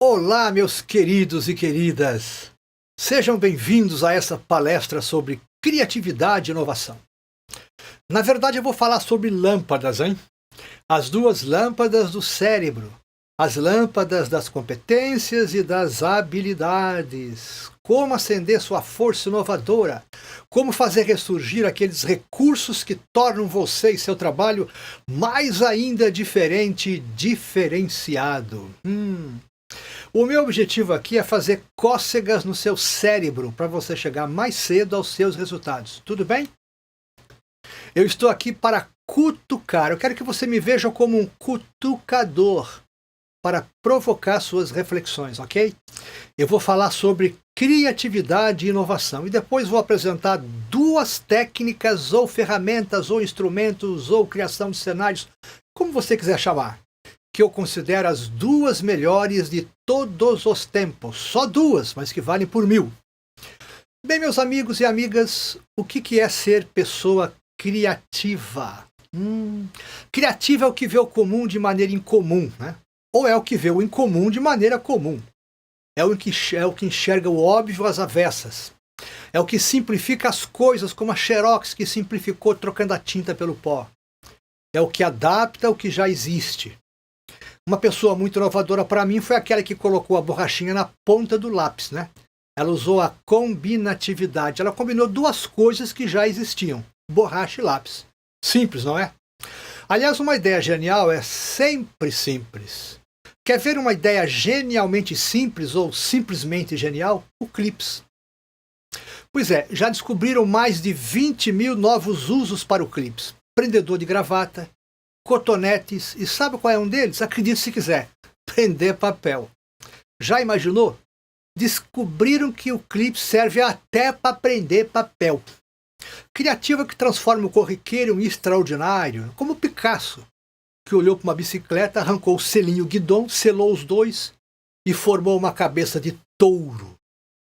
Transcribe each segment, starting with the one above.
Olá, meus queridos e queridas! Sejam bem-vindos a essa palestra sobre criatividade e inovação. Na verdade, eu vou falar sobre lâmpadas, hein? As duas lâmpadas do cérebro. As lâmpadas das competências e das habilidades. Como acender sua força inovadora. Como fazer ressurgir aqueles recursos que tornam você e seu trabalho mais ainda diferente e diferenciado. O meu objetivo aqui é fazer cócegas no seu cérebro para você chegar mais cedo aos seus resultados. Tudo bem? Eu estou aqui para cutucar. Eu quero que você me veja como um cutucador para provocar suas reflexões, ok? Eu vou falar sobre criatividade e inovação e depois vou apresentar duas técnicas ou ferramentas ou instrumentos ou criação de cenários, como você quiser chamar, que eu considero as duas melhores de todos os tempos. Só duas, mas que valem por 1000. Bem, meus amigos e amigas, o que é ser pessoa criativa? Criativa é o que vê o comum de maneira incomum, né? Ou é o que vê o incomum de maneira comum. É o que enxerga o óbvio às avessas. É o que simplifica as coisas, como a Xerox que simplificou trocando a tinta pelo pó. É o que adapta o que já existe. Uma pessoa muito inovadora para mim foi aquela que colocou a borrachinha na ponta do lápis, né? Ela usou a combinatividade. Ela combinou duas coisas que já existiam: borracha e lápis. Simples, não é? Aliás, uma ideia genial é sempre simples. Quer ver uma ideia genialmente simples ou simplesmente genial? O Clips. Pois é, já descobriram mais de 20.000 novos usos para o Clips. Prendedor de gravata, cotonetes, e sabe qual é um deles? Acredite se quiser, prender papel. Já imaginou? Descobriram que o clipe serve até para prender papel. Criativa que transforma o corriqueiro em extraordinário, como Picasso, que olhou para uma bicicleta, arrancou o selinho guidon, selou os dois e formou uma cabeça de touro.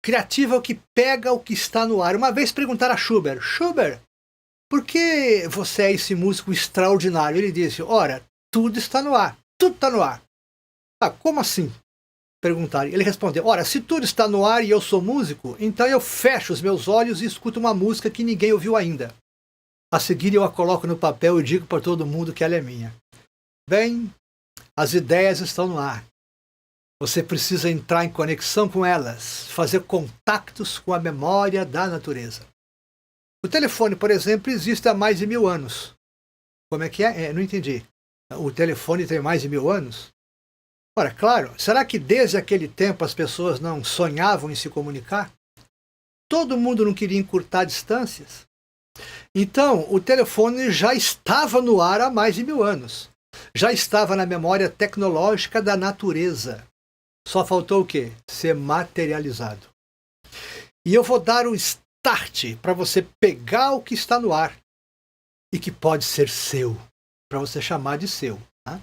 Criativa que pega o que está no ar. Uma vez perguntaram a Schubert: Schubert, por que você é esse músico extraordinário? Ele disse: ora, tudo está no ar, tudo está no ar. Ah, como assim? Perguntaram. Ele respondeu: ora, se tudo está no ar e eu sou músico, então eu fecho os meus olhos e escuto uma música que ninguém ouviu ainda. A seguir eu a coloco no papel e digo para todo mundo que ela é minha. Bem, as ideias estão no ar. Você precisa entrar em conexão com elas, fazer contactos com a memória da natureza. O telefone, por exemplo, existe há mais de 1000 anos. Como é que é? Não entendi. O telefone tem mais de 1000 anos? Ora, claro, será que desde aquele tempo as pessoas não sonhavam em se comunicar? Todo mundo não queria encurtar distâncias? Então, o telefone já estava no ar há mais de 1000 anos. Já estava na memória tecnológica da natureza. Só faltou o quê? Ser materializado. E eu vou dar o start para você pegar o que está no ar e que pode ser seu, para você chamar de seu. Tá?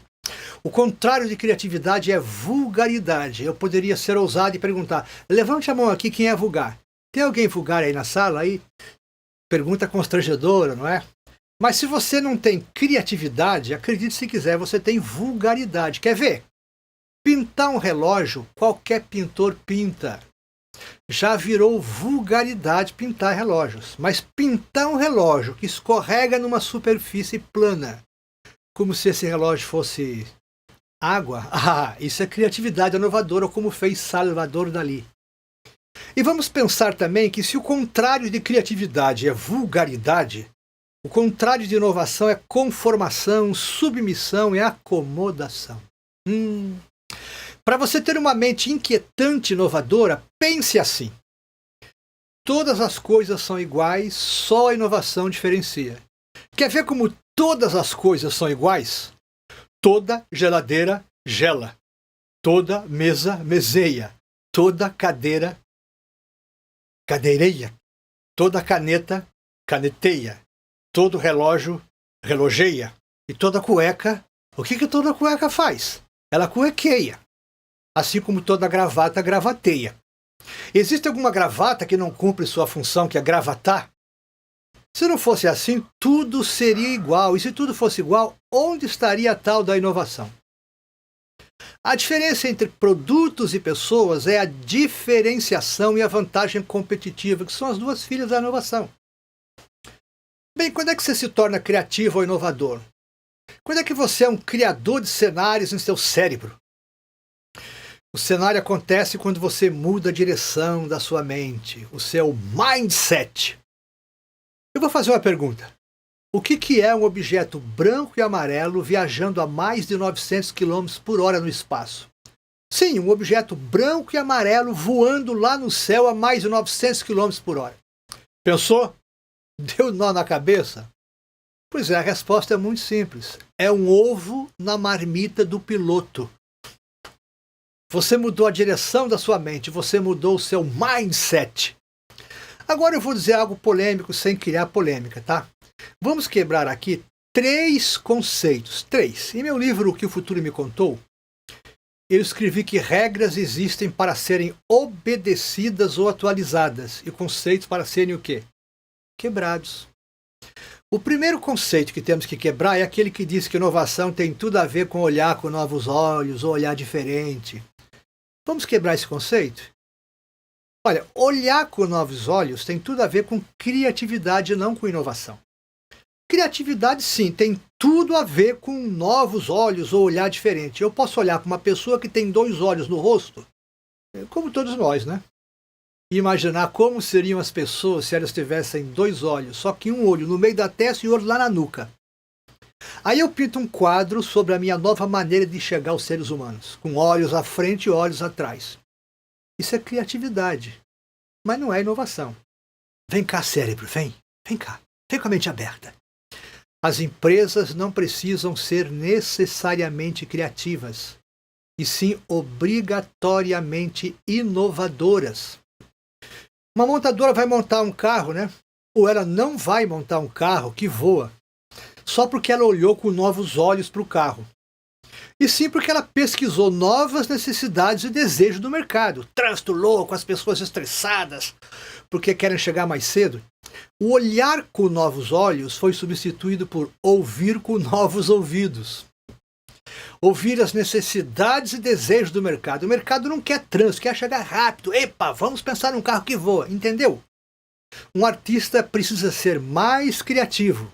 O contrário de criatividade é vulgaridade. Eu poderia ser ousado e perguntar: levante a mão aqui, quem é vulgar? Tem alguém vulgar aí na sala? Aí? Pergunta constrangedora, não é? Mas se você não tem criatividade, acredite se quiser, você tem vulgaridade. Quer ver? Pintar um relógio, qualquer pintor pinta. Já virou vulgaridade pintar relógios. Mas pintar um relógio que escorrega numa superfície plana, como se esse relógio fosse água, isso é criatividade inovadora, como fez Salvador Dalí. E vamos pensar também que se o contrário de criatividade é vulgaridade, o contrário de inovação é conformação, submissão e acomodação. Para você ter uma mente inquietante e inovadora, pense assim: todas as coisas são iguais, só a inovação diferencia. Quer ver como todas as coisas são iguais? Toda geladeira gela, toda mesa meseia, toda cadeira cadeireia, toda caneta caneteia, todo relógio relojeia e toda cueca, o que toda cueca faz? Ela cuequeia. Assim como toda gravata gravateia. Existe alguma gravata que não cumpre sua função, que é gravatar? Se não fosse assim, tudo seria igual. E se tudo fosse igual, onde estaria a tal da inovação? A diferença entre produtos e pessoas é a diferenciação e a vantagem competitiva, que são as duas filhas da inovação. Bem, quando é que você se torna criativo ou inovador? Quando é que você é um criador de cenários em seu cérebro? O cenário acontece quando você muda a direção da sua mente, o seu mindset. Eu vou fazer uma pergunta. O que é um objeto branco e amarelo viajando a mais de 900 km por hora no espaço? Sim, um objeto branco e amarelo voando lá no céu a mais de 900 km por hora. Pensou? Deu nó na cabeça? Pois é, a resposta é muito simples. É um ovo na marmita do piloto. Você mudou a direção da sua mente, você mudou o seu mindset. Agora eu vou dizer algo polêmico sem criar polêmica, tá? Vamos quebrar aqui 3 conceitos. 3. Em meu livro O que o Futuro me Contou, eu escrevi que regras existem para serem obedecidas ou atualizadas e conceitos para serem o quê? Quebrados. O primeiro conceito que temos que quebrar é aquele que diz que inovação tem tudo a ver com olhar com novos olhos ou olhar diferente. Vamos quebrar esse conceito? Olha, olhar com novos olhos tem tudo a ver com criatividade e não com inovação. Criatividade, sim, tem tudo a ver com novos olhos ou olhar diferente. Eu posso olhar para uma pessoa que tem 2 olhos no rosto, como todos nós, né? E imaginar como seriam as pessoas se elas tivessem 2 olhos, só que um olho no meio da testa e outro lá na nuca. Aí eu pinto um quadro sobre a minha nova maneira de enxergar os seres humanos, com olhos à frente e olhos atrás. Isso é criatividade, mas não é inovação. Vem cá, cérebro, vem cá, vem com a mente aberta. As empresas não precisam ser necessariamente criativas, e sim obrigatoriamente inovadoras. Uma montadora vai montar um carro, né? Ou ela não vai montar um carro que voa, só porque ela olhou com novos olhos para o carro. E sim porque ela pesquisou novas necessidades e desejos do mercado. Trânsito louco, as pessoas estressadas porque querem chegar mais cedo. O olhar com novos olhos foi substituído por ouvir com novos ouvidos. Ouvir as necessidades e desejos do mercado. O mercado não quer trânsito, quer chegar rápido. Epa, vamos pensar num carro que voa, entendeu? Um artista precisa ser mais criativo.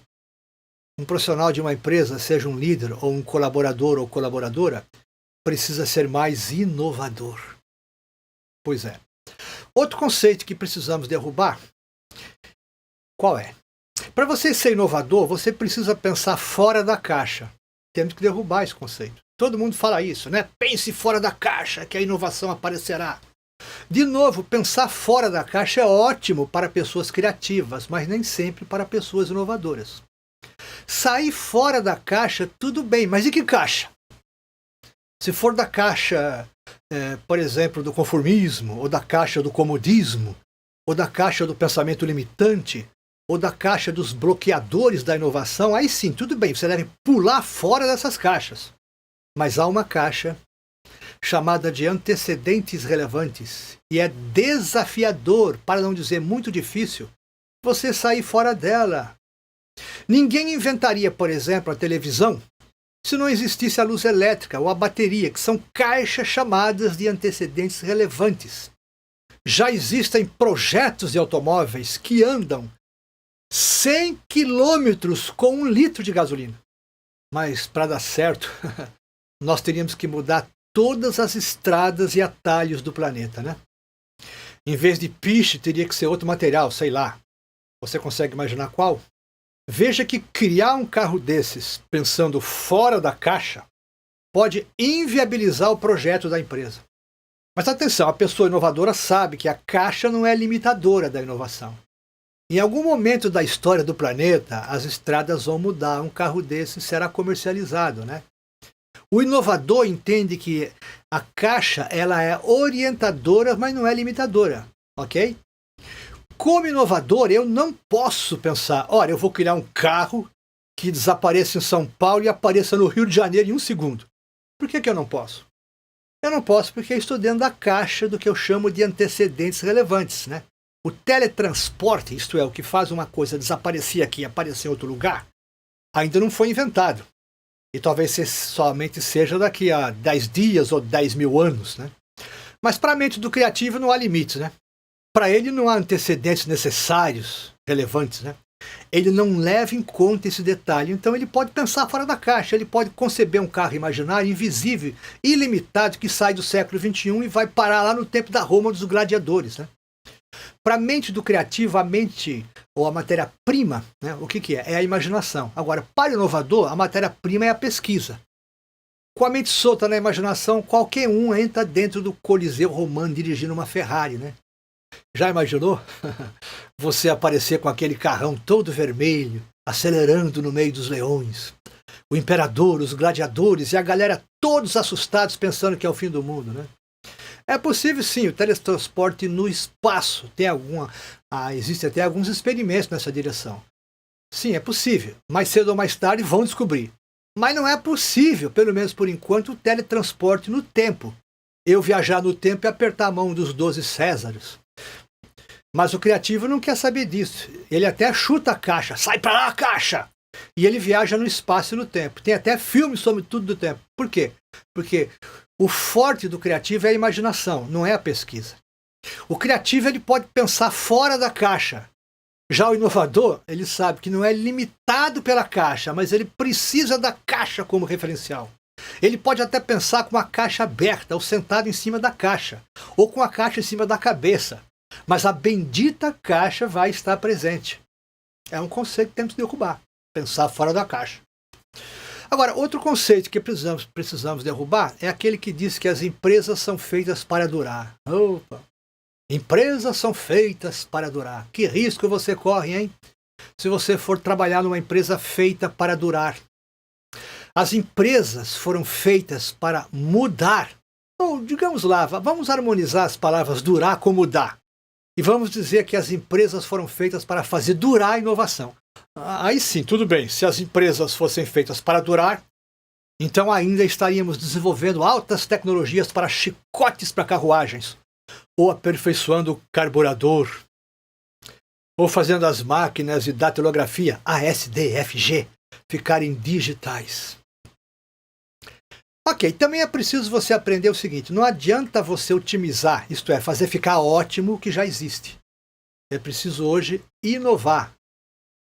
Um profissional de uma empresa, seja um líder ou um colaborador ou colaboradora, precisa ser mais inovador. Pois é. Outro conceito que precisamos derrubar, qual é? Para você ser inovador, você precisa pensar fora da caixa. Temos que derrubar esse conceito. Todo mundo fala isso, né? Pense fora da caixa, que a inovação aparecerá. De novo, pensar fora da caixa é ótimo para pessoas criativas, mas nem sempre para pessoas inovadoras. Sair fora da caixa, tudo bem, mas e que caixa? Se for da caixa, por exemplo, do conformismo, ou da caixa do comodismo, ou da caixa do pensamento limitante, ou da caixa dos bloqueadores da inovação, aí sim, tudo bem, você deve pular fora dessas caixas. Mas há uma caixa chamada de antecedentes relevantes, e é desafiador, para não dizer muito difícil, você sair fora dela. Ninguém inventaria, por exemplo, a televisão se não existisse a luz elétrica ou a bateria, que são caixas chamadas de antecedentes relevantes. Já existem projetos de automóveis que andam 100 quilômetros com 1 litro de gasolina. Mas para dar certo, nós teríamos que mudar todas as estradas e atalhos do planeta, né? Em vez de piche, teria que ser outro material, sei lá. Você consegue imaginar qual? Veja que criar um carro desses, pensando fora da caixa, pode inviabilizar o projeto da empresa. Mas atenção, a pessoa inovadora sabe que a caixa não é limitadora da inovação. Em algum momento da história do planeta, as estradas vão mudar, um carro desse será comercializado, né? O inovador entende que a caixa ela é orientadora, mas não é limitadora, ok? Como inovador, eu não posso pensar, olha, eu vou criar um carro que desapareça em São Paulo e apareça no Rio de Janeiro em 1 segundo. Por que eu não posso? Eu não posso porque eu estou dentro da caixa do que eu chamo de antecedentes relevantes, né? O teletransporte, isto é, o que faz uma coisa desaparecer aqui e aparecer em outro lugar, ainda não foi inventado. E talvez somente seja daqui a 10 dias ou 10.000 anos, né? Mas para a mente do criativo não há limites, né? Para ele não há antecedentes necessários, relevantes, né? Ele não leva em conta esse detalhe, então ele pode pensar fora da caixa, ele pode conceber um carro imaginário, invisível, ilimitado, que sai do século XXI e vai parar lá no tempo da Roma dos gladiadores, né? Para a mente do criativo, a mente ou a matéria-prima, né, o que é? É a imaginação. Agora, para o inovador, a matéria-prima é a pesquisa. Com a mente solta na imaginação, qualquer um entra dentro do Coliseu Romano dirigindo uma Ferrari, né? Já imaginou? Você aparecer com aquele carrão todo vermelho, acelerando no meio dos leões. O imperador, os gladiadores e a galera todos assustados pensando que é o fim do mundo, né? É possível sim o teletransporte no espaço. Existem até alguns experimentos nessa direção. Sim, é possível. Mais cedo ou mais tarde vão descobrir. Mas não é possível, pelo menos por enquanto, o teletransporte no tempo. Eu viajar no tempo e apertar a mão dos 12 Césares. Mas o criativo não quer saber disso. Ele até chuta a caixa. Sai pra lá, caixa! E ele viaja no espaço e no tempo. Tem até filmes sobre tudo do tempo. Por quê? Porque o forte do criativo é a imaginação, não é a pesquisa. O criativo ele pode pensar fora da caixa. Já o inovador, ele sabe que não é limitado pela caixa, mas ele precisa da caixa como referencial. Ele pode até pensar com a caixa aberta ou sentado em cima da caixa, ou com a caixa em cima da cabeça. Mas a bendita caixa vai estar presente. É um conceito que temos que derrubar. Pensar fora da caixa. Agora, outro conceito que precisamos derrubar é aquele que diz que as empresas são feitas para durar. Opa! Empresas são feitas para durar. Que risco você corre, hein? Se você for trabalhar numa empresa feita para durar. As empresas foram feitas para mudar. Ou, digamos lá, vamos harmonizar as palavras durar com mudar. E vamos dizer que as empresas foram feitas para fazer durar a inovação. Aí sim, tudo bem. Se as empresas fossem feitas para durar, então ainda estaríamos desenvolvendo altas tecnologias para chicotes para carruagens, ou aperfeiçoando o carburador, ou fazendo as máquinas de datilografia ASDFG ficarem digitais. Ok, também é preciso você aprender o seguinte: não adianta você otimizar, isto é, fazer ficar ótimo o que já existe. É preciso hoje inovar,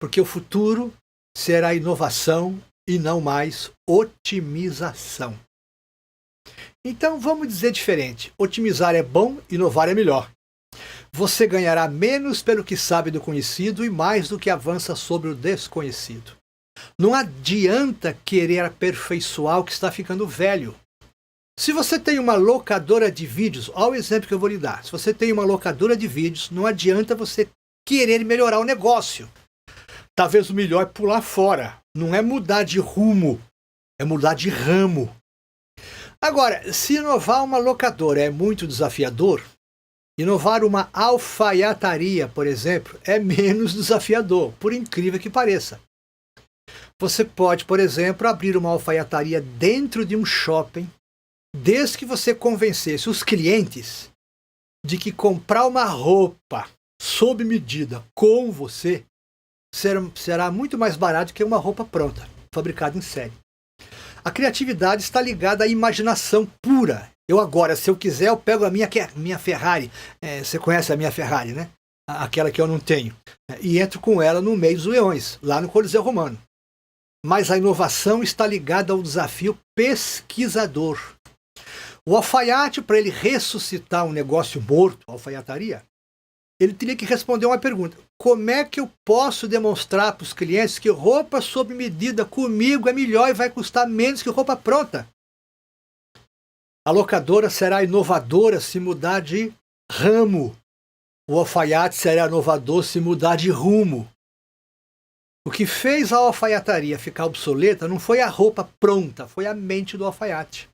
porque o futuro será inovação e não mais otimização. Então vamos dizer diferente: otimizar é bom, inovar é melhor. Você ganhará menos pelo que sabe do conhecido e mais do que avança sobre o desconhecido. Não adianta querer aperfeiçoar o que está ficando velho. Se você tem uma locadora de vídeos, olha o exemplo que eu vou lhe dar. Se você tem uma locadora de vídeos, não adianta você querer melhorar o negócio. Talvez o melhor é pular fora. Não é mudar de rumo, é mudar de ramo. Agora, se inovar uma locadora é muito desafiador, inovar uma alfaiataria, por exemplo, é menos desafiador, por incrível que pareça. Você pode, por exemplo, abrir uma alfaiataria dentro de um shopping, desde que você convencesse os clientes de que comprar uma roupa sob medida com você será muito mais barato que uma roupa pronta, fabricada em série. A criatividade está ligada à imaginação pura. Se eu quiser, eu pego a minha Ferrari. Você conhece a minha Ferrari, né? Aquela que eu não tenho. E entro com ela no meio dos leões, lá no Coliseu Romano. Mas a inovação está ligada ao desafio pesquisador. O alfaiate, para ele ressuscitar um negócio morto, a alfaiataria, ele teria que responder uma pergunta: como é que eu posso demonstrar para os clientes que roupa sob medida comigo é melhor e vai custar menos que roupa pronta? A locadora será inovadora se mudar de ramo. O alfaiate será inovador se mudar de rumo. O que fez a alfaiataria ficar obsoleta não foi a roupa pronta, foi a mente do alfaiate.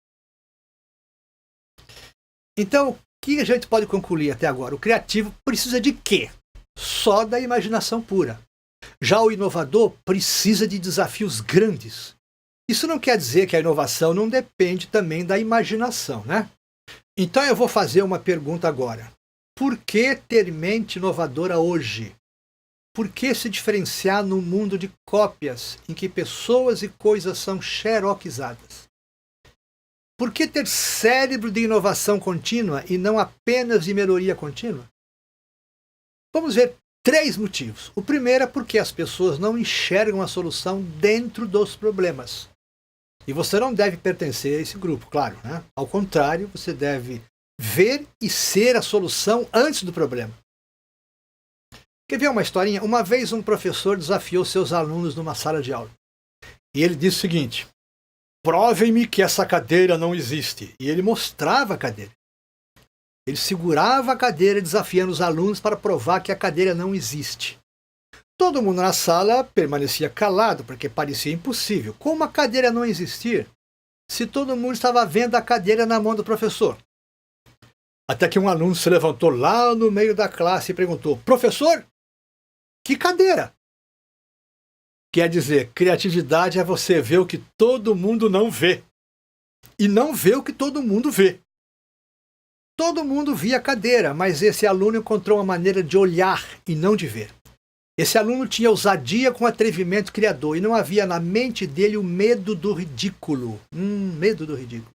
Então, o que a gente pode concluir até agora? O criativo precisa de quê? Só da imaginação pura. Já o inovador precisa de desafios grandes. Isso não quer dizer que a inovação não depende também da imaginação, né? Então eu vou fazer uma pergunta agora. Por que ter mente inovadora hoje? por que se diferenciar num mundo de cópias em que pessoas e coisas são xeroquizadas? Por que ter cérebro de inovação contínua e não apenas de melhoria contínua? Vamos ver 3 motivos. O primeiro é porque as pessoas não enxergam a solução dentro dos problemas. E você não deve pertencer a esse grupo, claro, né? Ao contrário, você deve ver e ser a solução antes do problema. Quer ver uma historinha? Uma vez um professor desafiou seus alunos numa sala de aula. E ele disse o seguinte: provem-me que essa cadeira não existe. E ele mostrava a cadeira. Ele segurava a cadeira desafiando os alunos para provar que a cadeira não existe. Todo mundo na sala permanecia calado, porque parecia impossível. Como a cadeira não existir, se todo mundo estava vendo a cadeira na mão do professor? Até que um aluno se levantou lá no meio da classe e perguntou: professor, que cadeira? Quer dizer, criatividade é você ver o que todo mundo não vê. E não ver o que todo mundo vê. Todo mundo via a cadeira, mas esse aluno encontrou uma maneira de olhar e não de ver. Esse aluno tinha ousadia com atrevimento criador e não havia na mente dele o medo do ridículo. Medo do ridículo.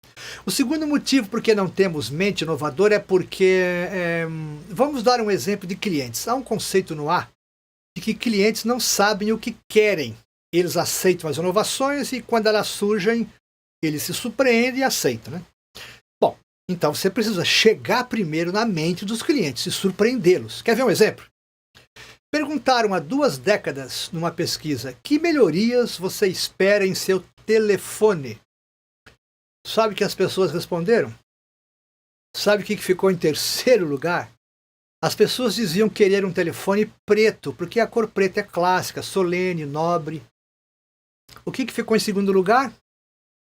O segundo motivo por que não temos mente inovadora é porque, vamos dar um exemplo de clientes. Há um conceito no ar de que clientes não sabem o que querem. Eles aceitam as inovações e quando elas surgem, eles se surpreendem e aceitam, né? Bom, então você precisa chegar primeiro na mente dos clientes e surpreendê-los. Quer ver um exemplo? Perguntaram há 2 décadas numa pesquisa: que melhorias você espera em seu telefone? Sabe o que as pessoas responderam? Sabe o que ficou em terceiro lugar? As pessoas diziam querer um telefone preto, porque a cor preta é clássica, solene, nobre. O que ficou em segundo lugar?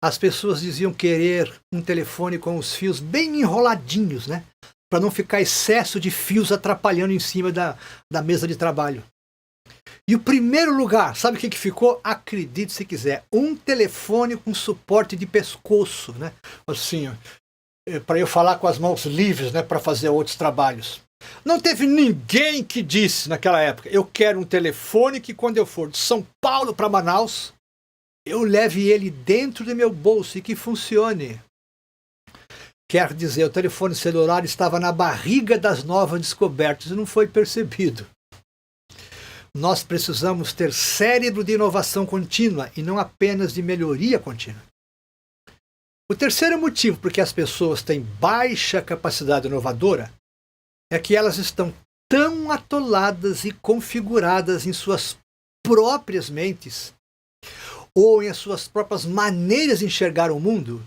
As pessoas diziam querer um telefone com os fios bem enroladinhos, né? Para não ficar excesso de fios atrapalhando em cima da mesa de trabalho. E o primeiro lugar, sabe o que ficou? Acredite se quiser, um telefone com suporte de pescoço, né? Assim, para eu falar com as mãos livres, né? Para fazer outros trabalhos. Não teve ninguém que disse naquela época: eu quero um telefone que quando eu for de São Paulo para Manaus, eu leve ele dentro do meu bolso e que funcione. Quer dizer, o telefone celular estava na barriga das novas descobertas e não foi percebido. Nós precisamos ter cérebro de inovação contínua e não apenas de melhoria contínua. O terceiro motivo por que as pessoas têm baixa capacidade inovadora é que elas estão tão atoladas e configuradas em suas próprias mentes ou em suas próprias maneiras de enxergar o mundo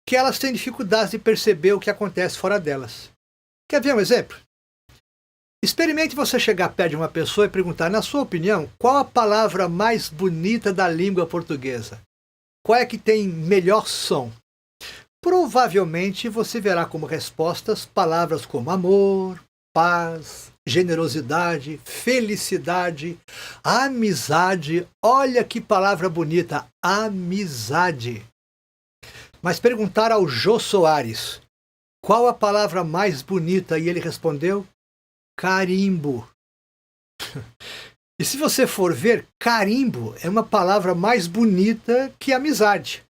que elas têm dificuldade de perceber o que acontece fora delas. Quer ver um exemplo? Experimente você chegar perto de uma pessoa e perguntar: na sua opinião, qual a palavra mais bonita da língua portuguesa? Qual é que tem melhor som? Provavelmente você verá como respostas palavras como amor, paz, generosidade, felicidade, amizade. Olha que palavra bonita, amizade. Mas perguntar ao Jô Soares qual a palavra mais bonita e ele respondeu: carimbo. E se você for ver, carimbo é uma palavra mais bonita que amizade.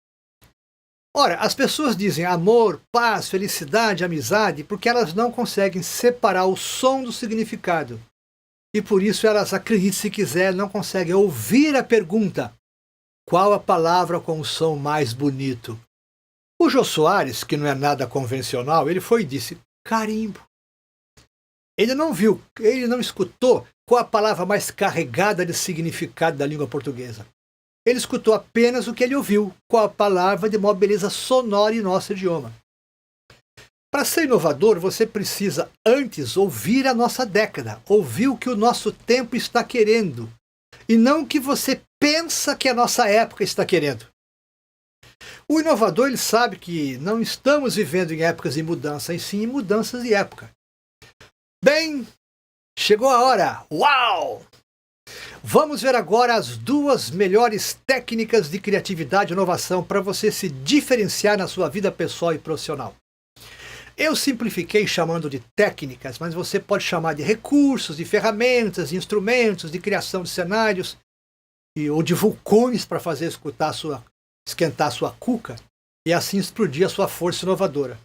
Ora, as pessoas dizem amor, paz, felicidade, amizade, porque elas não conseguem separar o som do significado. E por isso elas, acredite se quiser, não conseguem ouvir a pergunta: qual a palavra com o som mais bonito? O Jô Soares, que não é nada convencional, ele foi e disse: carimbo. Ele não viu, ele não escutou qual a palavra mais carregada de significado da língua portuguesa. Ele escutou apenas o que ele ouviu, qual a palavra de maior beleza sonora em nosso idioma. Para ser inovador, você precisa antes ouvir a nossa década, ouvir o que o nosso tempo está querendo, e não o que você pensa que a nossa época está querendo. O inovador, ele sabe que não estamos vivendo em épocas de mudança, e sim em mudanças de época. Bem, chegou a hora! Uau! Vamos ver agora as 2 melhores técnicas de criatividade e inovação para você se diferenciar na sua vida pessoal e profissional. Eu simplifiquei chamando de técnicas, mas você pode chamar de recursos, de ferramentas, de instrumentos, de criação de cenários, ou de vulcões para fazer esquentar a sua cuca e assim explodir a sua força inovadora.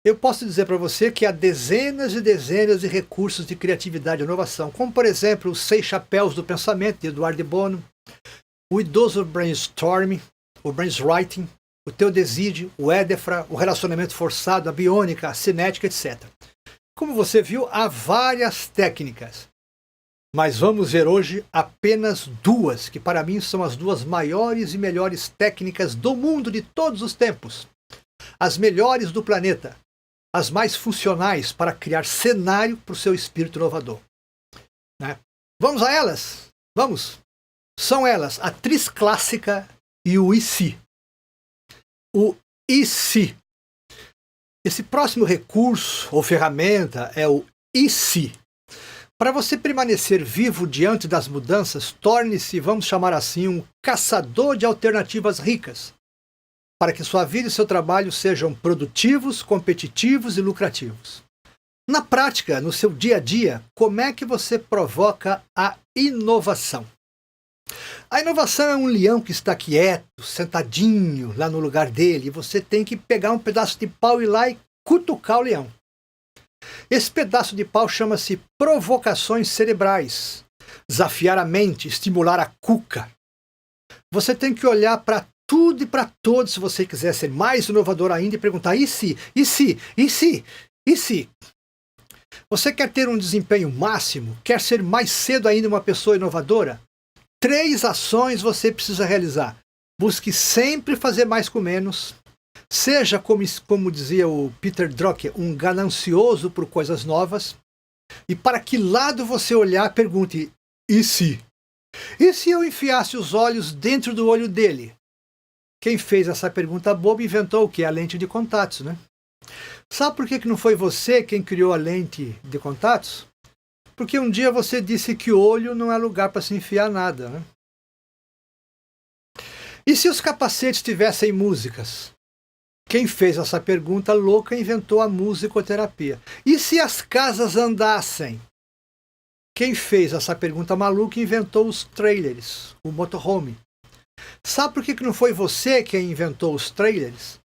Eu posso dizer para você que há dezenas e dezenas de recursos de criatividade e inovação, como por exemplo os 6 chapéus do pensamento de Eduardo de Bono, o idoso brainstorming, o brainswriting, o teodesídio, o edefra, o relacionamento forçado, a biônica, a cinética, etc. Como você viu, há várias técnicas, mas vamos ver hoje apenas 2, que para mim são as 2 maiores e melhores técnicas do mundo de todos os tempos. As melhores do planeta, as mais funcionais para criar cenário para o seu espírito inovador. Né? Vamos a elas? Vamos! São elas a atriz clássica e o e se. O e se. Esse próximo recurso ou ferramenta é o e se. Para você permanecer vivo diante das mudanças, torne-se, vamos chamar assim, um caçador de alternativas ricas, para que sua vida e seu trabalho sejam produtivos, competitivos e lucrativos. Na prática, no seu dia a dia, como é que você provoca a inovação? A inovação é um leão que está quieto, sentadinho lá no lugar dele, e você tem que pegar um pedaço de pau e ir lá e cutucar o leão. Esse pedaço de pau chama-se provocações cerebrais. Desafiar a mente, estimular a cuca. Você tem que olhar para tudo e para todos se você quiser ser mais inovador ainda e perguntar: e se? E se? E se? E se? Você quer ter um desempenho máximo? Quer ser mais cedo ainda uma pessoa inovadora? 3 ações você precisa realizar. Busque sempre fazer mais com menos. Seja, como dizia o Peter Drucker, um ganancioso por coisas novas. E para que lado você olhar, pergunte: e se? E se eu enfiasse os olhos dentro do olho dele? Quem fez essa pergunta boba inventou o quê? A lente de contatos, né? Sabe por que não foi você quem criou a lente de contatos? Porque um dia você disse que o olho não é lugar para se enfiar nada, né? E se os capacetes tivessem músicas? Quem fez essa pergunta louca inventou a musicoterapia. E se as casas andassem? Quem fez essa pergunta maluca inventou os trailers, o motorhome. Sabe por que não foi você quem inventou os trailers?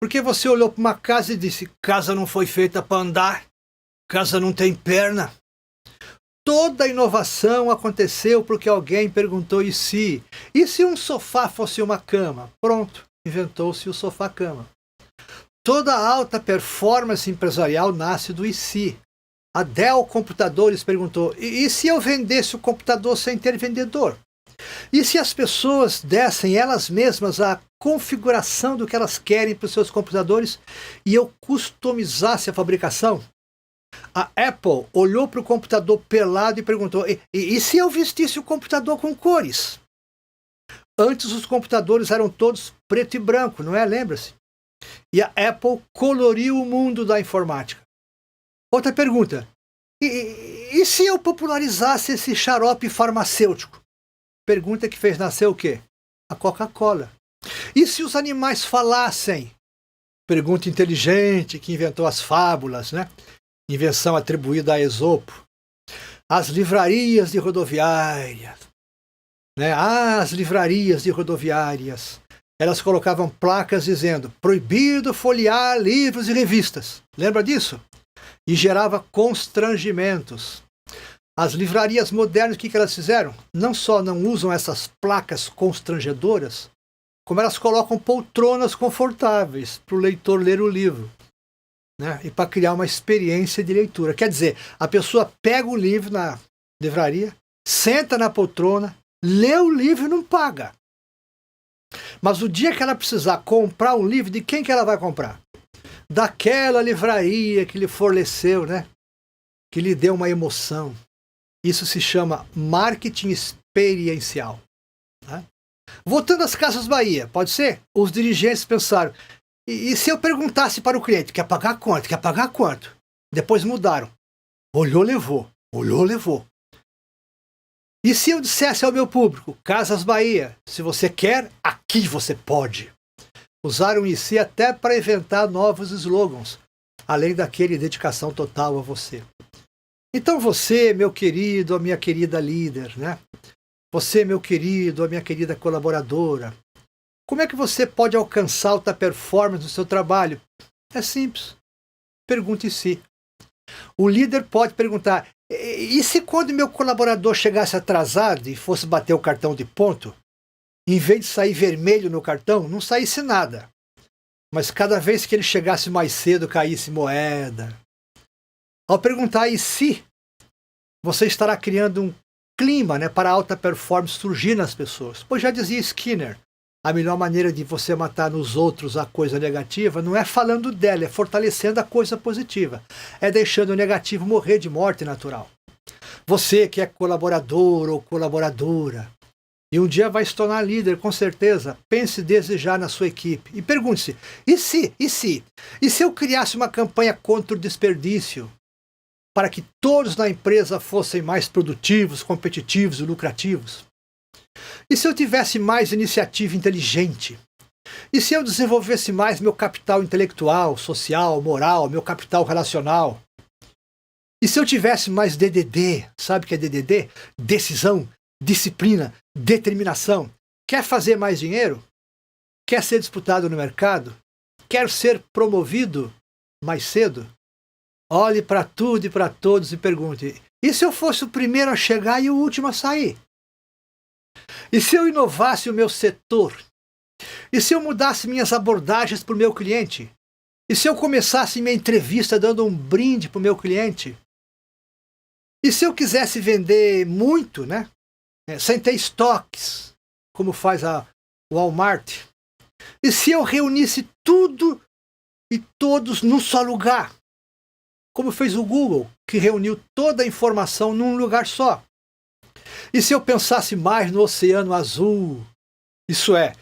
Porque você olhou para uma casa e disse: casa não foi feita para andar, casa não tem perna. Toda a inovação aconteceu porque alguém perguntou: e se? E se um sofá fosse uma cama? Pronto, inventou-se o sofá-cama. Toda a alta performance empresarial nasce do e se. A Dell Computadores perguntou: e se eu vendesse o computador sem ter vendedor? E se as pessoas dessem elas mesmas a configuração do que elas querem para os seus computadores e eu customizasse a fabricação? A Apple olhou para o computador pelado e perguntou: e se eu vestisse o computador com cores? Antes os computadores eram todos preto e branco, não é? Lembra-se? E a Apple coloriu o mundo da informática. Outra pergunta: e se eu popularizasse esse xarope farmacêutico? Pergunta que fez nascer o quê? A Coca-Cola. E se os animais falassem? Pergunta inteligente que inventou as fábulas, né? Invenção atribuída a Esopo. As livrarias de rodoviárias. Né? As livrarias de rodoviárias. Elas colocavam placas dizendo: proibido folhear livros e revistas. Lembra disso? E gerava constrangimentos. As livrarias modernas, o que elas fizeram? Não só não usam essas placas constrangedoras, como elas colocam poltronas confortáveis para o leitor ler o livro. Né? E para criar uma experiência de leitura. Quer dizer, a pessoa pega o livro na livraria, senta na poltrona, lê o livro e não paga. Mas o dia que ela precisar comprar um livro, de quem que ela vai comprar? Daquela livraria que lhe forneceu, né? Que lhe deu uma emoção. Isso se chama marketing experiencial. Né? Voltando às Casas Bahia, pode ser? Os dirigentes pensaram: e se eu perguntasse para o cliente: quer pagar quanto? Quer pagar quanto? Depois mudaram. Olhou, levou. Olhou, levou. E se eu dissesse ao meu público: Casas Bahia, se você quer, aqui você pode. Usaram em si até para inventar novos slogans. além daquele dedicação total a você. Então você, meu querido, a minha querida líder, né? Você, meu querido, a minha querida colaboradora, como é que você pode alcançar alta performance no seu trabalho? É simples. Pergunte-se. O líder pode perguntar: e se quando meu colaborador chegasse atrasado e fosse bater o cartão de ponto, em vez de sair vermelho no cartão, não saísse nada, mas cada vez que ele chegasse mais cedo caísse moeda? Ao perguntar e se, você estará criando um clima, né, para a alta performance surgir nas pessoas. Pois já dizia Skinner, a melhor maneira de você matar nos outros a coisa negativa não é falando dela, é fortalecendo a coisa positiva. É deixando o negativo morrer de morte natural. Você que é colaborador ou colaboradora, e um dia vai se tornar líder, com certeza, pense desde já na sua equipe. E pergunte-se, e se? E se eu criasse uma campanha contra o desperdício? Para que todos na empresa fossem mais produtivos, competitivos e lucrativos? E se eu tivesse mais iniciativa inteligente? E se eu desenvolvesse mais meu capital intelectual, social, moral, meu capital relacional? E se eu tivesse mais DDD? Sabe o que é DDD? Decisão, disciplina, determinação. Quer fazer mais dinheiro? Quer ser disputado no mercado? Quer ser promovido mais cedo? Olhe para tudo e para todos e pergunte: e se eu fosse o primeiro a chegar e o último a sair? E se eu inovasse o meu setor? E se eu mudasse minhas abordagens para o meu cliente? E se eu começasse minha entrevista dando um brinde para o meu cliente? E se eu quisesse vender muito, né? Sem ter estoques, como faz a Walmart? E se eu reunisse tudo e todos num só lugar? Como fez o Google, que reuniu toda a informação num lugar só. E se eu pensasse mais no oceano azul? Isso é,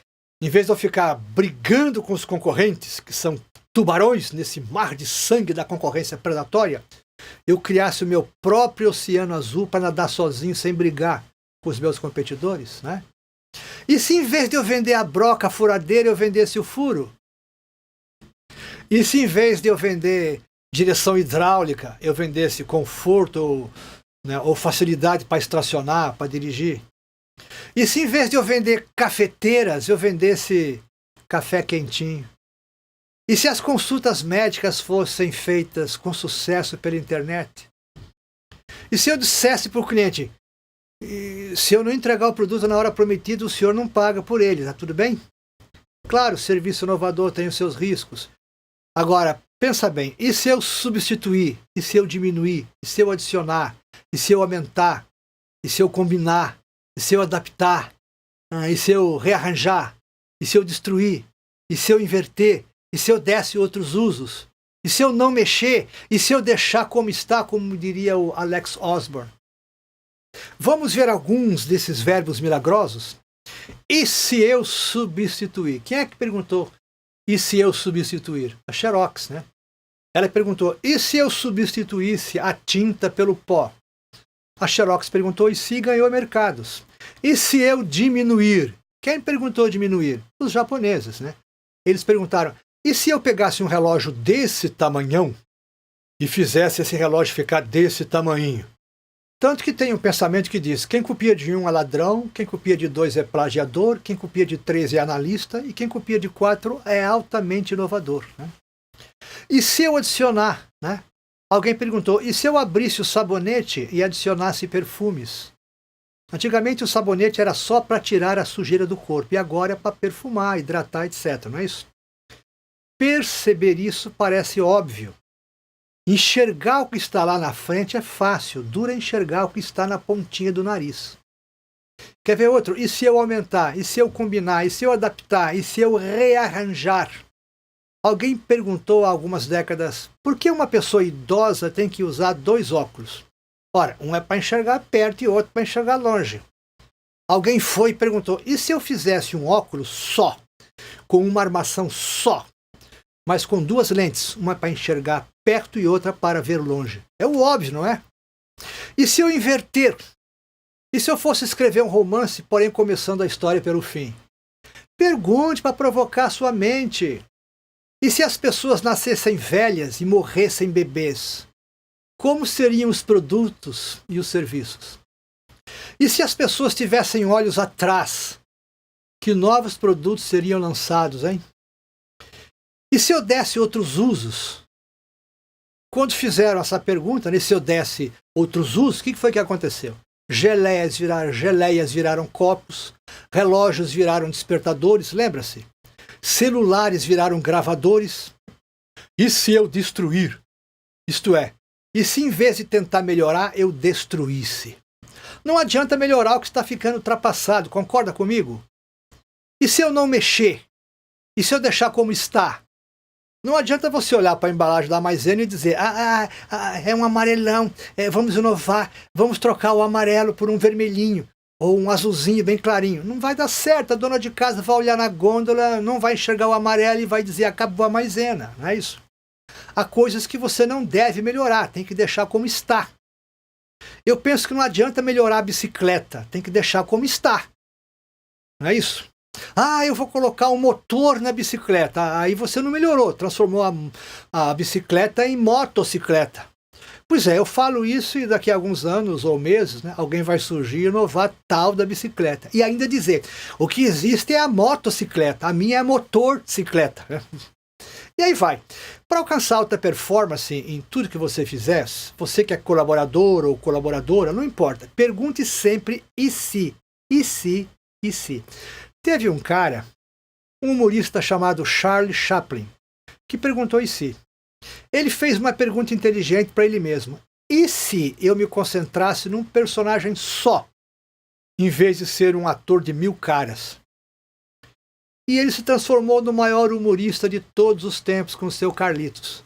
em vez de eu ficar brigando com os concorrentes, que são tubarões nesse mar de sangue da concorrência predatória, eu criasse o meu próprio oceano azul para nadar sozinho, sem brigar com os meus competidores, né? E se em vez de eu vender a broca, a furadeira, eu vendesse o furo? E se em vez de eu vender direção hidráulica, eu vendesse conforto ou facilidade para estacionar, para dirigir? E se em vez de eu vender cafeteiras, eu vendesse café quentinho? E se as consultas médicas fossem feitas com sucesso pela internet? E se eu dissesse para o cliente: se eu não entregar o produto na hora prometida, o senhor não paga por ele, tá tudo bem? Claro, o serviço inovador tem os seus riscos. Agora, pensa bem, e se eu substituir? E se eu diminuir? E se eu adicionar? E se eu aumentar? E se eu combinar? E se eu adaptar? E se eu rearranjar? E se eu destruir? E se eu inverter? E se eu desse outros usos? E se eu não mexer? E se eu deixar como está, como diria o Alex Osborne? Vamos ver alguns desses verbos milagrosos? E se eu substituir? Quem é que perguntou? E se eu substituir? A Xerox, né? Ela perguntou: e se eu substituísse a tinta pelo pó? A Xerox perguntou: e se ganhou mercados? E se eu diminuir? Quem perguntou diminuir? Os japoneses, né? Eles perguntaram: e se eu pegasse um relógio desse tamanhão e fizesse esse relógio ficar desse tamanhinho? Tanto que tem um pensamento que diz: quem copia de 1 é ladrão, quem copia de 2 é plagiador, quem copia de 3 é analista e quem copia de 4 é altamente inovador, né? E se eu adicionar, né? Alguém perguntou: e se eu abrisse o sabonete e adicionasse perfumes? Antigamente o sabonete era só para tirar a sujeira do corpo e agora é para perfumar, hidratar, etc. Não é isso? Perceber isso parece óbvio. Enxergar o que está lá na frente é fácil, duro é enxergar o que está na pontinha do nariz. Quer ver outro? E se eu aumentar? E se eu combinar? E se eu adaptar? E se eu rearranjar? Alguém perguntou há algumas décadas: por que uma pessoa idosa tem que usar 2 óculos? Ora, um é para enxergar perto e outro para enxergar longe. Alguém foi e perguntou: e se eu fizesse um óculos só, com uma armação só, mas com 2 lentes, uma para enxergar perto e outra para ver longe? É o óbvio, não é? E se eu inverter? E se eu fosse escrever um romance, porém começando a história pelo fim? Pergunte para provocar sua mente. E se as pessoas nascessem velhas e morressem bebês, como seriam os produtos e os serviços? E se as pessoas tivessem olhos atrás, que novos produtos seriam lançados, hein? E se eu desse outros usos? Quando fizeram essa pergunta, se eu desse outros usos, o que foi que aconteceu? Geleias viraram copos, relógios viraram despertadores, lembra-se? Celulares viraram gravadores. E se eu destruir? Isto é, e se em vez de tentar melhorar, eu destruísse? Não adianta melhorar o que está ficando ultrapassado, concorda comigo? E se eu não mexer? E se eu deixar como está? Não adianta você olhar para a embalagem da Maisena e dizer é um amarelão, vamos inovar, vamos trocar o amarelo por um vermelhinho ou um azulzinho bem clarinho. Não vai dar certo, a dona de casa vai olhar na gôndola, não vai enxergar o amarelo e vai dizer acabou a Maisena, não é isso? Há coisas que você não deve melhorar, tem que deixar como está. Eu penso que não adianta melhorar a bicicleta, tem que deixar como está. Não é isso? Eu vou colocar um motor na bicicleta. Aí você não melhorou, transformou a bicicleta em motocicleta. Pois é, eu falo isso e daqui a alguns anos ou meses, alguém vai surgir e inovar tal da bicicleta. E ainda dizer, o que existe é a motocicleta, a minha é a motorcicleta. E aí vai. Para alcançar alta performance em tudo que você fizer, você que é colaborador ou colaboradora, não importa, pergunte sempre e se, e se, e se. Teve um cara, um humorista chamado Charlie Chaplin, que perguntou e se. Ele fez uma pergunta inteligente para ele mesmo. E se eu me concentrasse num personagem só, em vez de ser um ator de 1000 caras? E ele se transformou no maior humorista de todos os tempos com o seu Carlitos.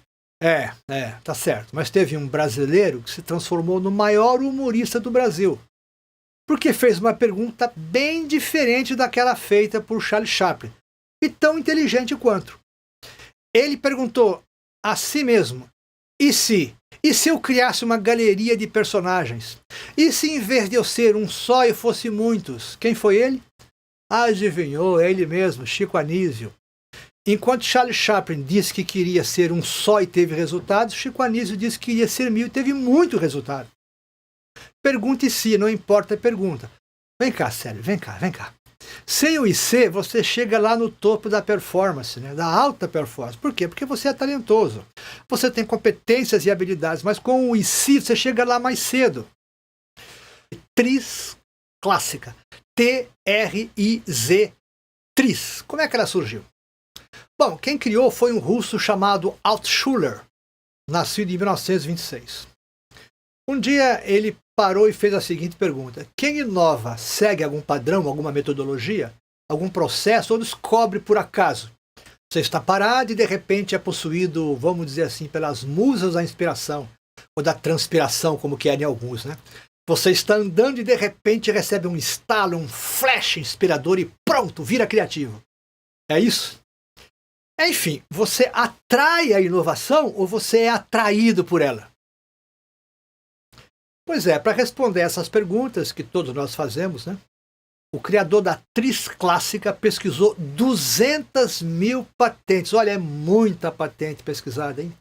Tá certo. Mas teve um brasileiro que se transformou no maior humorista do Brasil. Porque fez uma pergunta bem diferente daquela feita por Charlie Chaplin, e tão inteligente quanto. Ele perguntou a si mesmo, e se eu criasse uma galeria de personagens? E se em vez de eu ser um só eu fosse muitos? Quem foi ele? Adivinhou, é ele mesmo, Chico Anísio. Enquanto Charlie Chaplin disse que queria ser um só e teve resultados, Chico Anísio disse que queria ser 1000 e teve muito resultado. Pergunte se, não importa a pergunta. Vem cá, Célio, vem cá. Sem o IC, você chega lá no topo da performance, da alta performance. Por quê? Porque você é talentoso. Você tem competências e habilidades, mas com o IC você chega lá mais cedo. Tris clássica. T-R-I-Z. Tris. Como é que ela surgiu? Bom, quem criou foi um russo chamado Altshuler, nascido em 1926. Um dia ele parou e fez a seguinte pergunta: quem inova segue algum padrão, alguma metodologia, algum processo ou descobre por acaso? Você está parado e de repente é possuído, vamos dizer assim, pelas musas da inspiração, ou da transpiração, como querem alguns, Você está andando e de repente recebe um estalo, um flash inspirador e pronto, vira criativo. É isso? Enfim, você atrai a inovação ou você é atraído por ela? Pois é, para responder essas perguntas que todos nós fazemos, o criador da Tris clássica pesquisou 200.000 patentes. Olha, é muita patente pesquisada, hein?